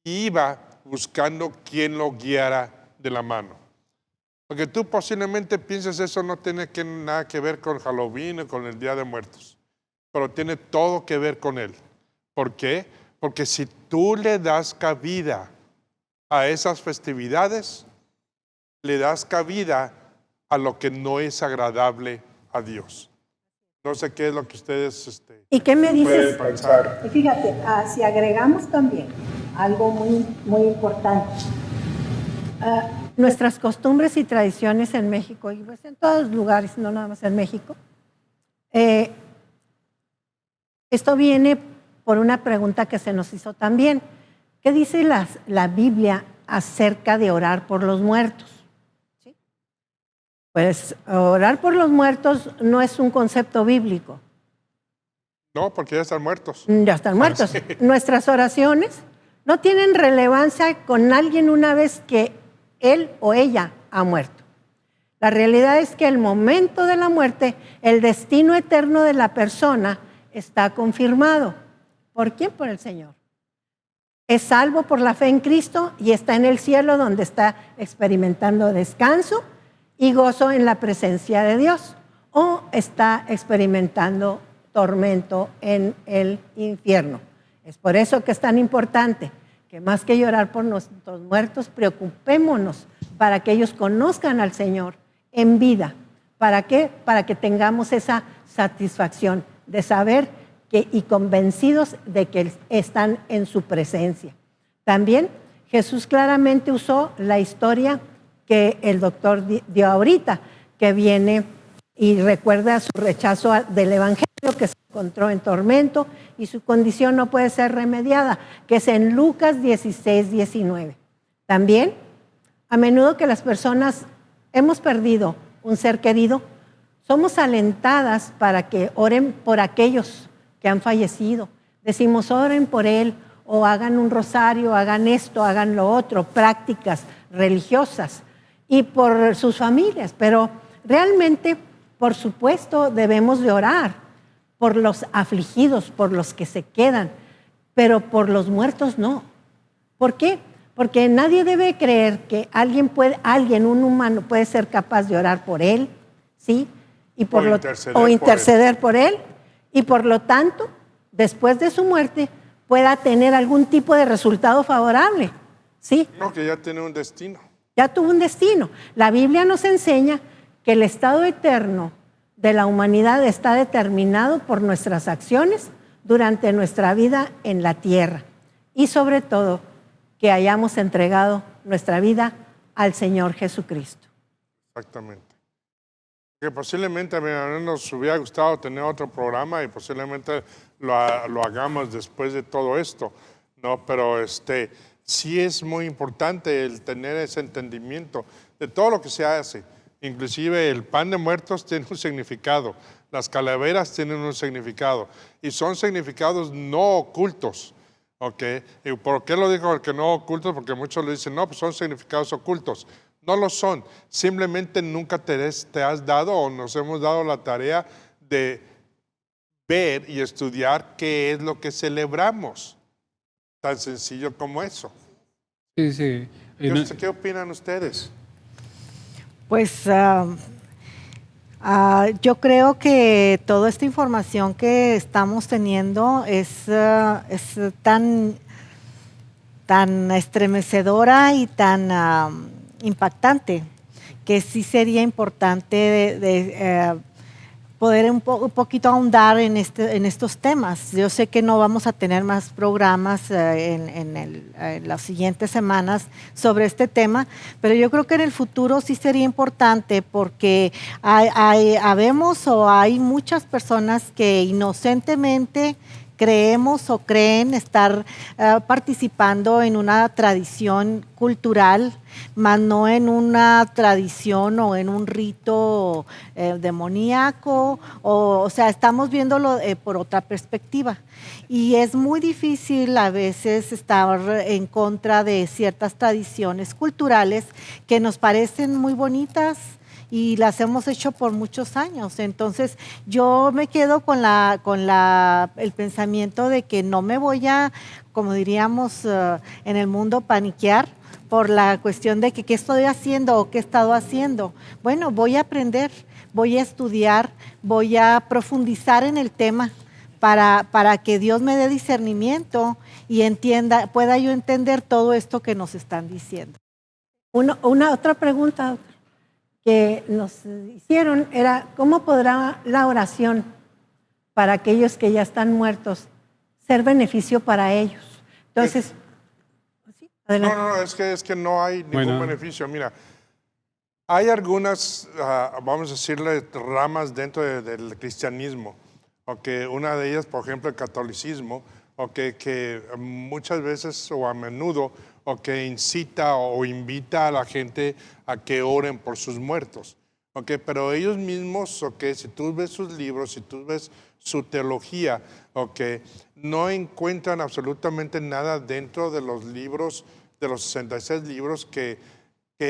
y iba buscando quien lo guiara de la mano. Porque tú posiblemente pienses eso no tiene nada que ver con Halloween o con el Día de Muertos, pero tiene todo que ver con él. ¿Por qué? Porque si tú le das cabida a esas festividades, le das cabida a lo que no es agradable a Dios. No sé qué es lo que ustedes ¿Y qué me dices? pueden pensar. Y fíjate, si agregamos también algo muy, muy importante. nuestras costumbres y tradiciones en México, y pues en todos los lugares, no nada más en México. Esto viene por una pregunta que se nos hizo también. ¿Qué dice la Biblia acerca de orar por los muertos? ¿Sí? Pues orar por los muertos no es un concepto bíblico. No, porque ya están muertos. Ya están muertos. Sí. Nuestras oraciones no tienen relevancia con alguien una vez que él o ella ha muerto. La realidad es que el momento de la muerte, el destino eterno de la persona está confirmado. ¿Por quién? Por el Señor. Es salvo por la fe en Cristo y está en el cielo donde está experimentando descanso y gozo en la presencia de Dios. O está experimentando tormento en el infierno. Es por eso que es tan importante que más que llorar por nuestros muertos, preocupémonos para que ellos conozcan al Señor en vida. ¿Para qué? Para que tengamos esa satisfacción de saber que, y convencidos de que están en su presencia. También Jesús claramente usó la historia que el doctor dio ahorita, que viene y recuerda su rechazo del Evangelio, que se encontró en tormento y su condición no puede ser remediada, que es en Lucas 16, 19. También, a menudo que las personas hemos perdido un ser querido, somos alentadas para que oren por aquellos que han fallecido. Decimos, oren por él, o hagan un rosario, hagan esto, hagan lo otro, prácticas religiosas, y por sus familias. Pero realmente, por supuesto, debemos de orar por los afligidos, por los que se quedan, pero por los muertos no. ¿Por qué? Porque nadie debe creer que un humano puede ser capaz de orar por él, ¿sí? Y o interceder por él, y por lo tanto, después de su muerte, pueda tener algún tipo de resultado favorable, ¿sí? No, que ya tiene un destino. Ya tuvo un destino. La Biblia nos enseña que el estado eterno de la humanidad está determinado por nuestras acciones durante nuestra vida en la tierra y sobre todo que hayamos entregado nuestra vida al Señor Jesucristo. Exactamente. Que posiblemente a mí nos hubiera gustado tener otro programa y posiblemente lo hagamos después de todo esto, ¿no? Pero sí es muy importante el tener ese entendimiento de todo lo que se hace. Inclusive el pan de muertos tiene un significado, las calaveras tienen un significado y son significados no ocultos. ¿Ok? ¿Y por qué lo digo porque no ocultos? Porque muchos le dicen, no, pues son significados ocultos. No lo son. Simplemente nunca te has dado o nos hemos dado la tarea de ver y estudiar qué es lo que celebramos. Tan sencillo como eso. Sí, sí. ¿Qué opinan ustedes? Pues yo creo que toda esta información que estamos teniendo es tan estremecedora y tan impactante que sí sería importante poder un poquito ahondar en estos temas. Yo sé que no vamos a tener más programas en las siguientes semanas sobre este tema, pero yo creo que en el futuro sí sería importante porque hay muchas personas que inocentemente creemos o creen estar participando en una tradición cultural, más no en una tradición o en un rito demoníaco, o sea, estamos viéndolo por otra perspectiva. Y es muy difícil a veces estar en contra de ciertas tradiciones culturales que nos parecen muy bonitas, y las hemos hecho por muchos años. Entonces, yo me quedo con el pensamiento de que no me voy a, como diríamos en el mundo, paniquear por la cuestión de que qué estoy haciendo o qué he estado haciendo. Bueno, voy a aprender, voy a estudiar, voy a profundizar en el tema para que Dios me dé discernimiento y pueda yo entender todo esto que nos están diciendo. Una otra pregunta que nos hicieron era, ¿cómo podrá la oración para aquellos que ya están muertos ser beneficio para ellos? Entonces, Adelante. No, es que no hay ningún Bueno. beneficio. Mira, hay algunas, vamos a decirle, ramas dentro del cristianismo. Una de ellas, por ejemplo, el catolicismo, que muchas veces o a menudo incita o invita a la gente a que oren por sus muertos. Pero ellos mismos, si tú ves sus libros, si tú ves su teología, no encuentran absolutamente nada dentro de los libros, de los 66 libros que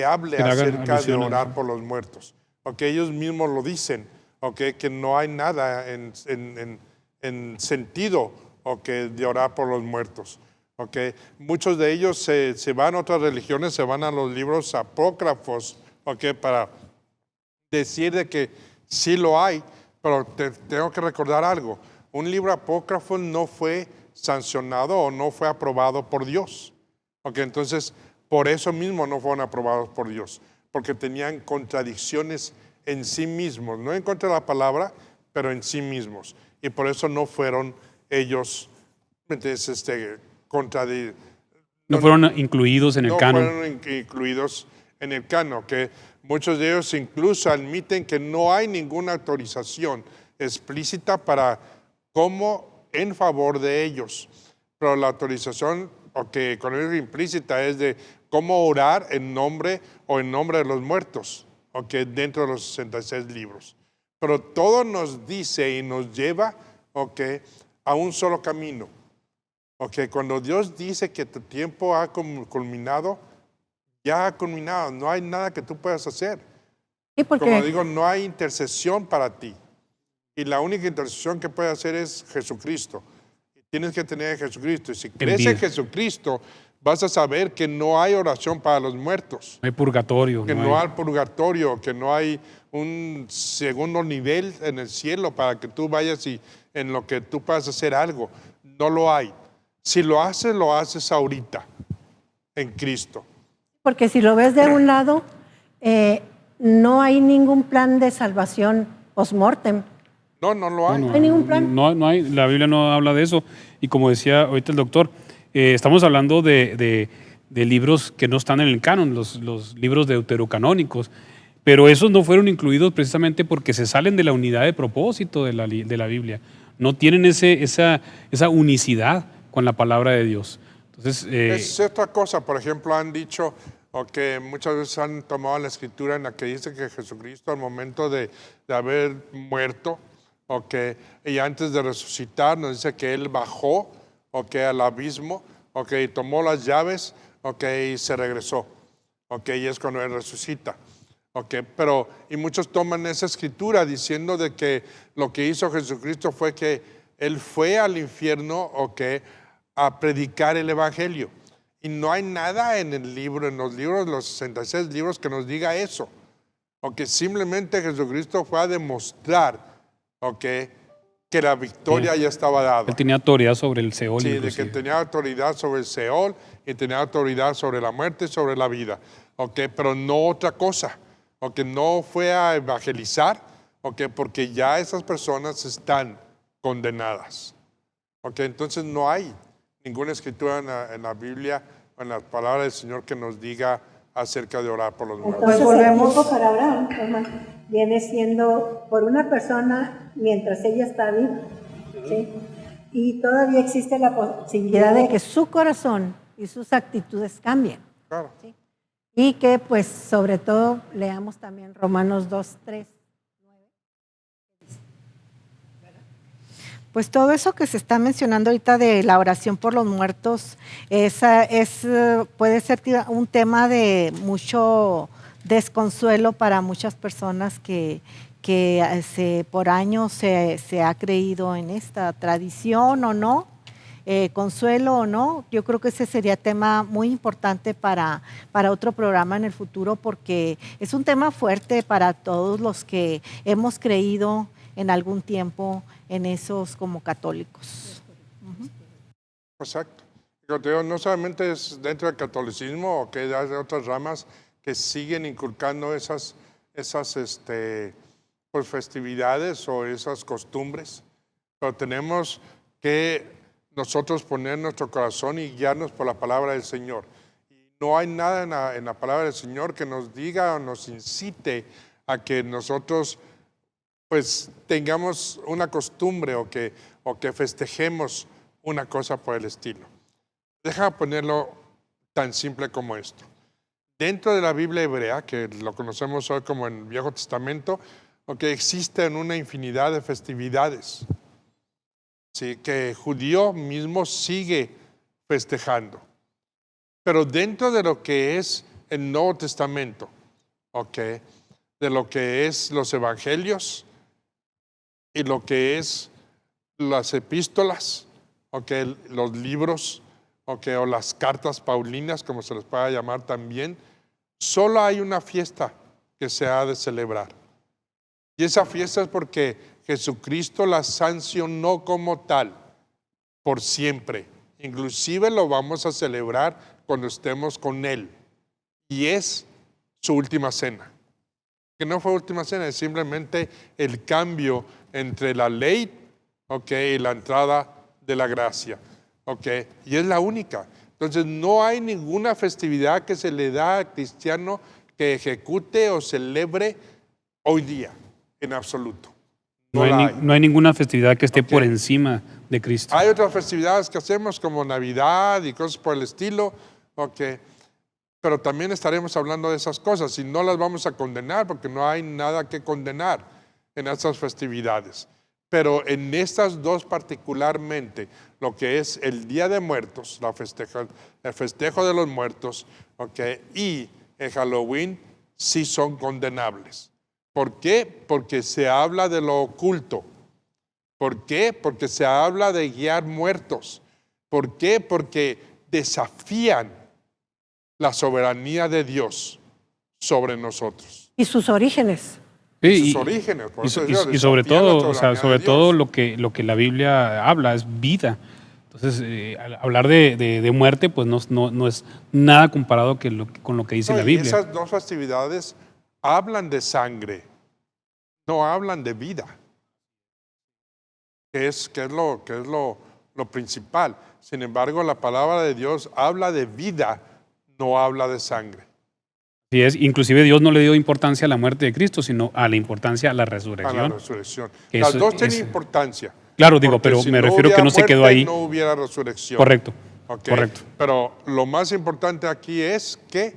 hable Que le hagan acerca de alusión a orar eso. por los muertos. Ellos mismos lo dicen, que no hay nada en sentido de orar por los muertos. Muchos de ellos se van a otras religiones, se van a los libros apócrifos, para decir de que sí lo hay, pero tengo que recordar algo. Un libro apócrifo no fue sancionado o no fue aprobado por Dios. Entonces, por eso mismo no fueron aprobados por Dios, porque tenían contradicciones en sí mismos, no en contra de la palabra, pero en sí mismos. Y por eso no fueron ellos, entonces, No fueron incluidos en el no canon. fueron incluidos en el canon, que muchos de ellos incluso admiten que no hay ninguna autorización explícita para cómo en favor de ellos, pero la autorización con ello implícita es de cómo orar en nombre de los muertos, dentro de los 66 libros. Pero todo nos dice y nos lleva a un solo camino. Cuando Dios dice que tu tiempo ha culminado, ya ha culminado, no hay nada que tú puedas hacer. Sí, porque Como digo, no hay intercesión para ti. Y la única intercesión que puedes hacer es Jesucristo. Tienes que tener a Jesucristo. Y si crees en vida. Jesucristo, vas a saber que no hay oración para los muertos. No hay purgatorio. Que no hay purgatorio, que no hay un segundo nivel en el cielo para que tú vayas y en lo que tú puedas hacer algo. No lo hay. Si lo haces ahorita, en Cristo. Porque si lo ves de un lado, no hay ningún plan de salvación post-mortem. No lo hay. No hay ningún plan. No hay, la Biblia no habla de eso. Y como decía ahorita el doctor, estamos hablando de libros que no están en el canon, los libros deuterocanónicos, pero esos no fueron incluidos precisamente porque se salen de la unidad de propósito de la Biblia. No tienen esa unicidad con la palabra de Dios. Entonces, Es otra cosa, por ejemplo, han dicho que muchas veces han tomado la escritura en la que dice que Jesucristo al momento de haber muerto, y antes de resucitar, nos dice que Él bajó al abismo, y tomó las llaves, y se regresó, y es cuando Él resucita. Y muchos toman esa escritura diciendo de que lo que hizo Jesucristo fue que Él fue al infierno, a predicar el evangelio. Y no hay nada en el libro, en los libros, los 66 libros que nos diga eso. Simplemente Jesucristo fue a demostrar, que la victoria ya estaba dada. él tenía autoridad sobre el Seol. Sí, de inclusive. que tenía autoridad sobre el Seol y tenía autoridad sobre la muerte y sobre la vida. Pero no otra cosa. No fue a evangelizar, porque ya esas personas están condenadas. Entonces no hay ninguna escritura en la Biblia o en las palabras del Señor que nos diga acerca de orar por los muertos. Entonces, el tiempo para orar, hermano, viene siendo por una persona mientras ella está viva. ¿Sí? Y todavía existe la posibilidad de que su corazón y sus actitudes cambien. Claro. ¿Sí? Y que, pues, sobre todo, leamos también Romanos 2:3. Pues todo eso que se está mencionando ahorita de la oración por los muertos puede ser un tema de mucho desconsuelo para muchas personas que por años se ha creído en esta tradición o no, consuelo o no. Yo creo que ese sería tema muy importante para otro programa en el futuro, porque es un tema fuerte para todos los que hemos creído en algún tiempo en esos como católicos. Exacto. No solamente es dentro del catolicismo, que hay otras ramas que siguen inculcando esas pues, festividades o esas costumbres, pero tenemos que nosotros poner nuestro corazón y guiarnos por la palabra del Señor. No hay nada en la palabra del Señor que nos diga o nos incite a que nosotros pues tengamos una costumbre o que festejemos una cosa por el estilo. Deja ponerlo tan simple como esto. Dentro de la Biblia hebrea, que lo conocemos hoy como en el Viejo Testamento, existen una infinidad de festividades, ¿sí? Que el judío mismo sigue festejando. Pero dentro de lo que es el Nuevo Testamento, de lo que es los evangelios y lo que es las epístolas, los libros, o las cartas paulinas, como se les pueda llamar también, solo hay una fiesta que se ha de celebrar. Y esa fiesta es porque Jesucristo la sancionó como tal, por siempre. Inclusive lo vamos a celebrar cuando estemos con Él. Y es su última cena. Que no fue última cena, es simplemente el cambio entre la ley, y la entrada de la gracia. Y es la única. Entonces no hay ninguna festividad que se le da al cristiano que ejecute o celebre hoy día, en absoluto. No hay ninguna festividad que esté por encima de Cristo. Hay otras festividades que hacemos como Navidad y cosas por el estilo, pero también estaremos hablando de esas cosas y no las vamos a condenar porque no hay nada que condenar en esas festividades. Pero en estas dos particularmente, lo que es el Día de Muertos, el festejo de los muertos, y el Halloween, sí son condenables. ¿Por qué? Porque se habla de lo oculto. ¿Por qué? Porque se habla de guiar muertos. ¿Por qué? Porque desafían la soberanía de Dios sobre nosotros. Y sus orígenes. Sí, sus orígenes. Y sobre todo lo que la Biblia habla es vida. Entonces, hablar de muerte, pues no es nada comparado con lo que dice la Biblia. Esas dos festividades hablan de sangre, no hablan de vida, que es lo principal. Sin embargo, la palabra de Dios habla de vida, no habla de sangre. Inclusive Dios no le dio importancia a la muerte de Cristo, sino a la importancia a la resurrección. A la resurrección. Las dos tienen importancia. Claro, pero me refiero que no se quedó ahí. No hubiera resurrección. Correcto. Correcto. Pero lo más importante aquí es que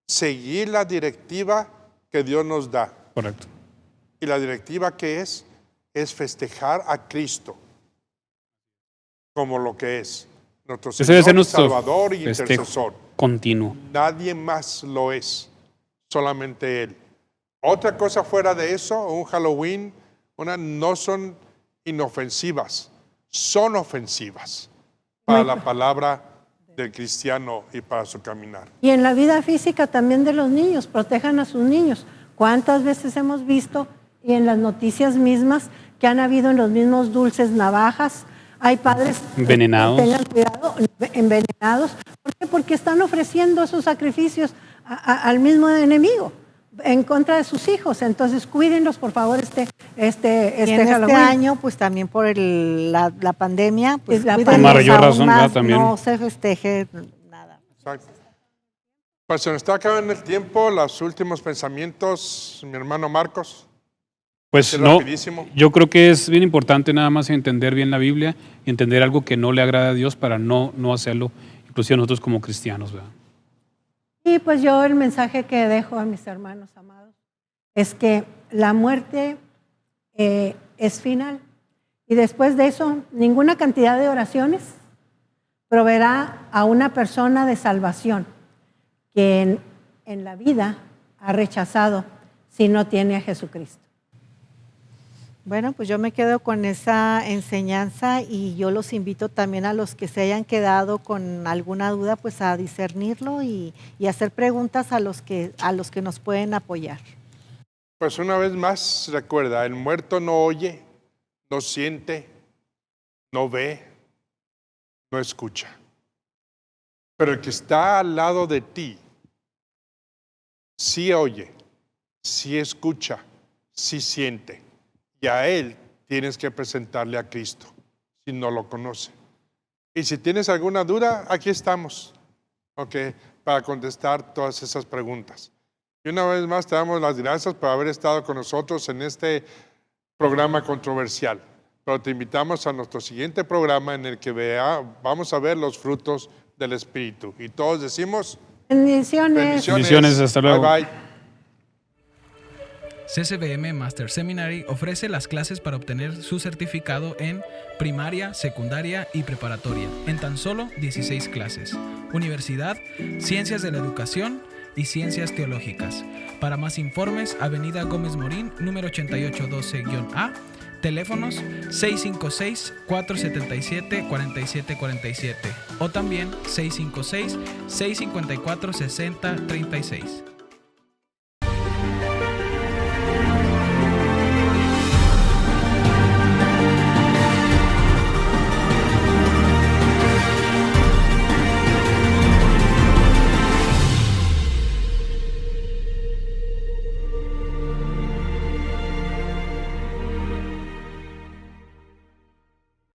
seguir la directiva que Dios nos da. Correcto. Y la directiva que es festejar a Cristo como lo que es nuestro Señor, debe ser nuestro Salvador y intercesor. Continuo. Nadie más lo es, solamente Él. Otra cosa fuera de eso, un Halloween, no son inofensivas, son ofensivas para la palabra del cristiano y para su caminar. Y en la vida física también de los niños, protejan a sus niños. ¿Cuántas veces hemos visto y en las noticias mismas que han habido en los mismos dulces navajas? Hay padres envenenados. Que tengan cuidado, envenenados. ¿Por qué? Porque están ofreciendo esos sacrificios al mismo enemigo en contra de sus hijos. Entonces, cuídenlos, por favor, y en Halloween. este año, pues también por la pandemia, pues por mayor razón, también. No se festeje nada. Exacto. Pues se nos está acabando el tiempo, los últimos pensamientos, mi hermano Marcos. Pues no, yo creo que es bien importante nada más entender bien la Biblia y entender algo que no le agrada a Dios para no hacerlo, inclusive nosotros como cristianos, ¿verdad? Y pues yo el mensaje que dejo a mis hermanos amados es que la muerte es final. Y después de eso, ninguna cantidad de oraciones proveerá a una persona de salvación que en la vida ha rechazado si no tiene a Jesucristo. Bueno, pues yo me quedo con esa enseñanza y yo los invito también a los que se hayan quedado con alguna duda, pues a discernirlo y hacer preguntas a los que nos pueden apoyar. Pues una vez más, recuerda, el muerto no oye, no siente, no ve, no escucha. Pero el que está al lado de ti, sí oye, sí escucha, sí siente. Y a Él tienes que presentarle a Cristo, si no lo conoce. Y si tienes alguna duda, aquí estamos, para contestar todas esas preguntas. Y una vez más te damos las gracias por haber estado con nosotros en este programa controversial. Pero te invitamos a nuestro siguiente programa en el que vamos a ver los frutos del Espíritu. Y todos decimos... Bendiciones. Bendiciones, hasta luego. Bye, bye. CCBM Master Seminary ofrece las clases para obtener su certificado en primaria, secundaria y preparatoria en tan solo 16 clases. Universidad, Ciencias de la Educación y Ciencias Teológicas. Para más informes, Avenida Gómez Morín, número 8812-A, teléfonos 656-477-4747 o también 656-654-6036.